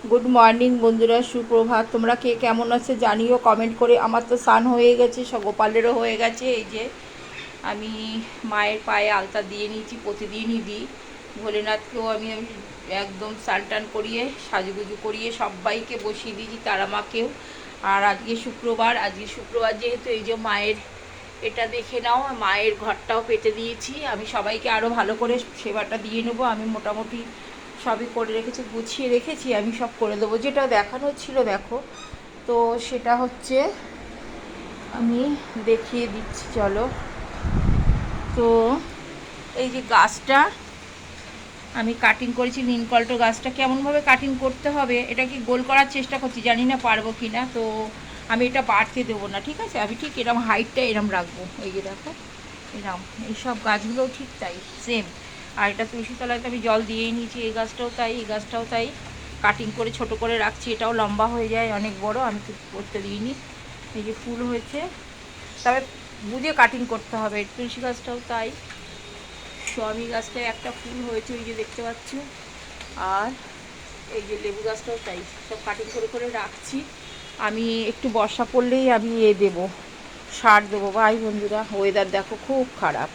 Good morning বন্ধুরা, সুপ্রভাত। তোমরা কে কেমন আছে জানিও কমেন্ট করে। আমার তো স্নান হয়ে গেছে, সব গোপালেরও হয়ে গেছে। এই যে আমি মায়ের পায়ে আলতা দিয়ে নিয়েছি, প্রতিদিনই দিই। ভোলেনাথকেও আমি একদম স্নান টান করিয়ে সাজুগুজু করিয়ে সবাইকে বসিয়ে দিয়েছি, তারা মাকেও। আর আজকে শুক্রবার যেহেতু এই যে মায়ের এটা দেখে নাও, মায়ের ঘরটাও পেতে দিয়েছি। আমি সবাইকে আরও ভালো করে সেবাটা দিয়ে নেবো। আমি মোটামুটি সবই করে রেখেছি, গুছিয়ে রেখেছি, আমি সব করে দেবো। যেটা দেখানো ছিল দেখো, তো সেটা হচ্ছে আমি দেখিয়ে দিচ্ছি, চলো। তো এই যে গাছটা আমি কাটিং করেছি, নীলকল্ঠ গাছটা কেমনভাবে কাটিং করতে হবে এটা কি গোল করার চেষ্টা করছি, জানি না পারবো কি না। তো আমি এটা বাড়তে দেবো না, ঠিক আছে? আমি ঠিক এরম হাইটটা এরম রাখবো। এই যে দেখো এরম, এইসব গাছগুলোও ঠিক তাই সেম। আর এটা তুলসী তলায় তো আমি জল দিয়েই নিয়েছি। এই গাছটাও তাই, এই গাছটাও তাই। কাটিং করে ছোট করে রাখছি, এটাও লম্বা হয়ে যায় অনেক বড়, আমি তো করতে দিইনি। এই যে ফুল হয়েছে, তবে বুঝে কাটিং করতে হবে। তুলসী গাছটাও তাই, স্বামী গাছটায় একটা ফুল হয়েছে, ওই যে দেখতে পাচ্ছ। আর এই যে লেবু গাছটাও তাই, সব কাটিং করে করে রাখছি। আমি একটু বর্ষা পড়লেই আমি দেবো, সার দেবো। ভাই বন্ধুরা, ওয়েদার দেখো খুব খারাপ।